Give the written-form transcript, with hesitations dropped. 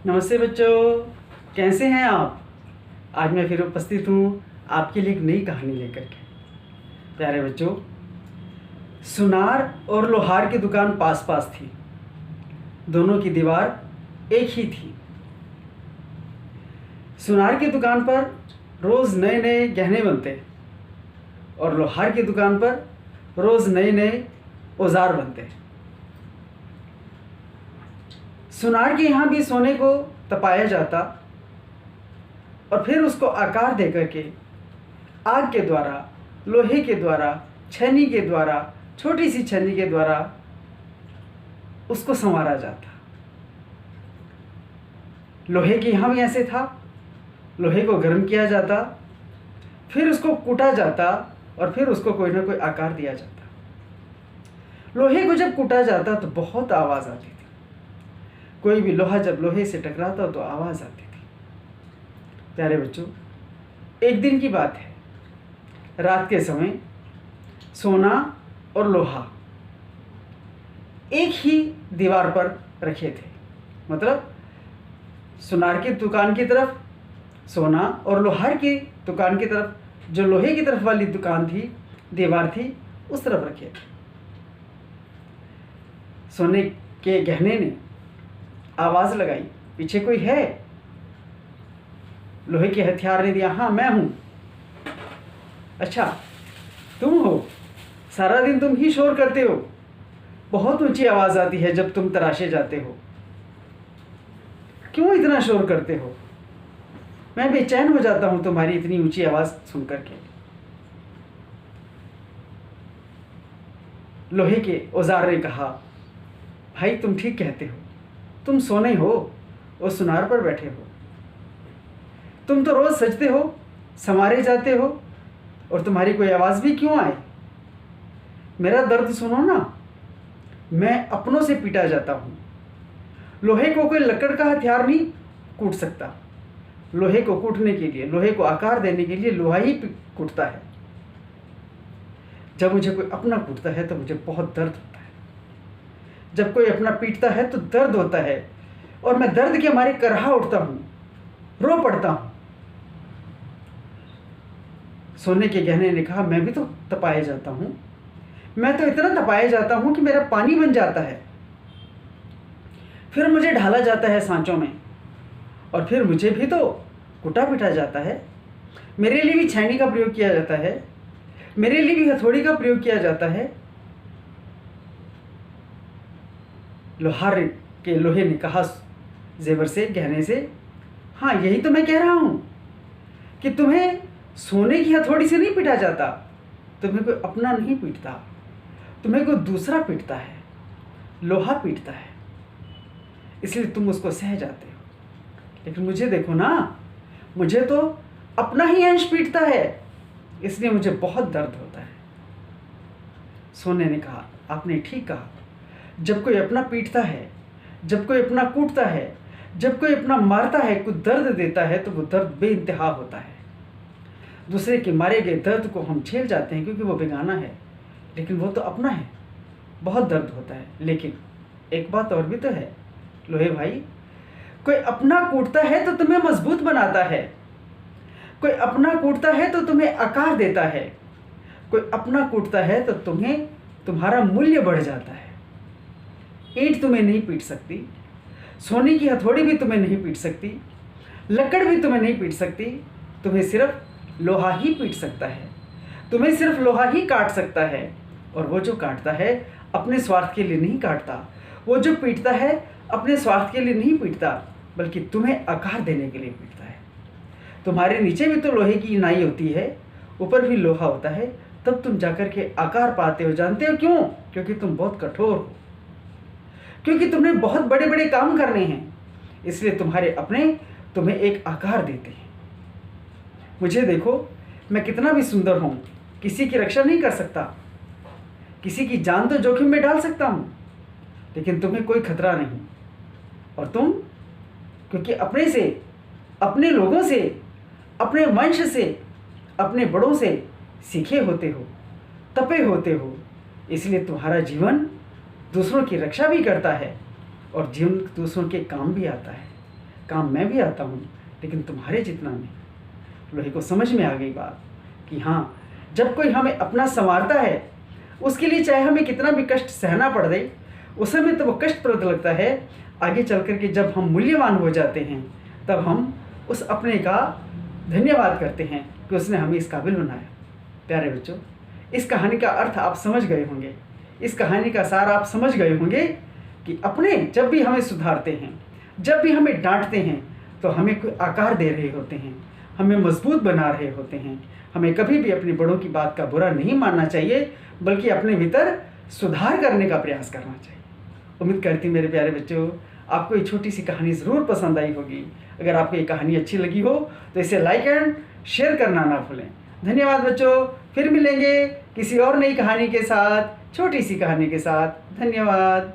नमस्ते बच्चों, कैसे हैं आप। आज मैं फिर उपस्थित हूँ आपके लिए एक नई कहानी लेकर के। प्यारे बच्चों, सुनार और लोहार की दुकान पास पास थी। दोनों की दीवार एक ही थी। सुनार की दुकान पर रोज़ नए नए गहने बनते और लोहार की दुकान पर रोज़ नए नए औजार बनते। सुनार के यहाँ भी सोने को तपाया जाता और फिर उसको आकार दे करके आग के द्वारा, लोहे के द्वारा, छन्नी के द्वारा, छोटी सी छन्नी के द्वारा उसको संवारा जाता। लोहे के यहाँ भी ऐसे था। लोहे को गर्म किया जाता, फिर उसको कूटा जाता और फिर उसको कोई ना कोई आकार दिया जाता। लोहे को जब कूटा जाता तो बहुत आवाज़ आती थी। कोई भी लोहा जब लोहे से टकराता तो आवाज़ आती थी। प्यारे बच्चों, एक दिन की बात है। रात के समय सोना और लोहा एक ही दीवार पर रखे थे। मतलब सुनार की दुकान की तरफ सोना और लोहार की दुकान की तरफ, जो लोहे की तरफ वाली दुकान थी, दीवार थी, उस तरफ रखे थे। सोने के गहने ने आवाज़ लगाई, पीछे कोई है। लोहे के हथियार ने दिया, हाँ मैं हूँ। अच्छा तुम हो, सारा दिन तुम ही शोर करते हो। बहुत ऊंची आवाज़ आती है जब तुम तराशे जाते हो। क्यों इतना शोर करते हो? मैं बेचैन हो जाता हूँ तुम्हारी इतनी ऊंची आवाज़ सुन करके। लोहे के औजार ने कहा, भाई तुम ठीक कहते हो। तुम सोने हो और सुनार पर बैठे हो। तुम तो रोज़ सजते हो, संवारे जाते हो, और तुम्हारी कोई आवाज़ भी क्यों आए? मेरा दर्द सुनो ना। मैं अपनों से पीटा जाता हूँ। लोहे को कोई लकड़ का हथियार नहीं कूट सकता। लोहे को कूटने के लिए, लोहे को आकार देने के लिए लोहा ही कूटता है। जब मुझे कोई अपना कूटता है तो मुझे बहुत दर्द होता है। जब कोई अपना पीटता है तो दर्द होता है और मैं दर्द के मारे करहा उठता हूँ, रो पड़ता हूँ। सोने के गहने ने कहा, मैं भी तो तपाया जाता हूँ। मैं तो इतना तपाया जाता हूँ कि मेरा पानी बन जाता है। फिर मुझे ढाला जाता है सांचों में और फिर मुझे भी तो कुटा पिटा जाता है। मेरे लिए भी छेनी का प्रयोग किया जाता है, मेरे लिए भी हथौड़ी का प्रयोग किया जाता है। लोहार के लोहे ने कहा जेवर से, गहने से, हाँ यही तो मैं कह रहा हूँ कि तुम्हें सोने की हथौड़ी से नहीं पीटा जाता। तुम्हें कोई अपना नहीं पीटता, तुम्हें कोई दूसरा पीटता है। लोहा पीटता है, इसलिए तुम उसको सह जाते हो। लेकिन मुझे देखो ना, मुझे तो अपना ही अंश पीटता है, इसलिए मुझे बहुत दर्द होता है। सोने ने कहा, आपने ठीक कहा। जब कोई अपना पीटता है, जब कोई अपना कूटता है, जब कोई अपना मारता है, कुछ दर्द देता है, तो वो दर्द बेइंतहा होता है। दूसरे के मारे गए दर्द को हम झेल जाते हैं क्योंकि वो बेगाना है, लेकिन वो तो अपना है। बहुत दर्द होता है। लेकिन एक बात और भी तो है लोहे भाई, कोई अपना कूटता है तो तुम्हें मजबूत बनाता है। कोई अपना कूटता है तो तुम्हें आकार देता है। कोई अपना कूटता है तो तुम्हें तुम्हारा मूल्य बढ़ जाता है। ईंट तुम्हें नहीं पीट सकती, सोने की हथौड़ी भी तुम्हें नहीं पीट सकती, लकड़ भी तुम्हें नहीं पीट सकती। तुम्हें सिर्फ लोहा ही पीट सकता है। तुम्हें सिर्फ लोहा ही काट सकता है। और वो जो काटता है अपने स्वार्थ के लिए नहीं काटता। वो जो पीटता है अपने स्वार्थ के लिए नहीं पीटता, बल्कि तुम्हें आकार देने के लिए पीटता है। तुम्हारे नीचे भी तो लोहे की नाई होती है, ऊपर भी लोहा होता है, तब तुम जाकर के आकार पाते हो। जानते हो क्यों? क्योंकि तुम बहुत कठोर हो, क्योंकि तुमने बहुत बड़े बड़े काम करने हैं, इसलिए तुम्हारे अपने तुम्हें एक आकार देते हैं। मुझे देखो, मैं कितना भी सुंदर हूँ, किसी की रक्षा नहीं कर सकता, किसी की जान तो जोखिम में डाल सकता हूँ, लेकिन तुम्हें कोई खतरा नहीं। और तुम क्योंकि अपने से, अपने लोगों से, अपने वंश से, अपने बड़ों से सीखे होते हो, तपे होते हो, इसलिए तुम्हारा जीवन दूसरों की रक्षा भी करता है और जीवन दूसरों के काम भी आता है। काम मैं भी आता हूँ, लेकिन तुम्हारे जितना नहीं। लोहे को समझ में आ गई बात कि हाँ, जब कोई हमें अपना संवारता है, उसके लिए चाहे हमें कितना भी कष्ट सहना पड़ दे, उस समय तो वो कष्टप्रद लगता है। आगे चल कर के जब हम मूल्यवान हो जाते हैं, तब हम उस अपने का धन्यवाद करते हैं कि उसने हमें इस काबिल बनाया। प्यारे बच्चों, इस कहानी का अर्थ आप समझ गए होंगे, इस कहानी का सार आप समझ गए होंगे कि अपने जब भी हमें सुधारते हैं, जब भी हमें डांटते हैं, तो हमें कोई आकार दे रहे होते हैं, हमें मजबूत बना रहे होते हैं। हमें कभी भी अपने बड़ों की बात का बुरा नहीं मानना चाहिए, बल्कि अपने भीतर सुधार करने का प्रयास करना चाहिए। उम्मीद करती मेरे प्यारे बच्चों, आपको ये छोटी सी कहानी ज़रूर पसंद आई होगी। अगर आपको ये कहानी अच्छी लगी हो तो इसे लाइक एंड शेयर करना ना भूलें। धन्यवाद बच्चों, फिर मिलेंगे किसी और नई कहानी के साथ, छोटी सी कहानी के साथ। धन्यवाद।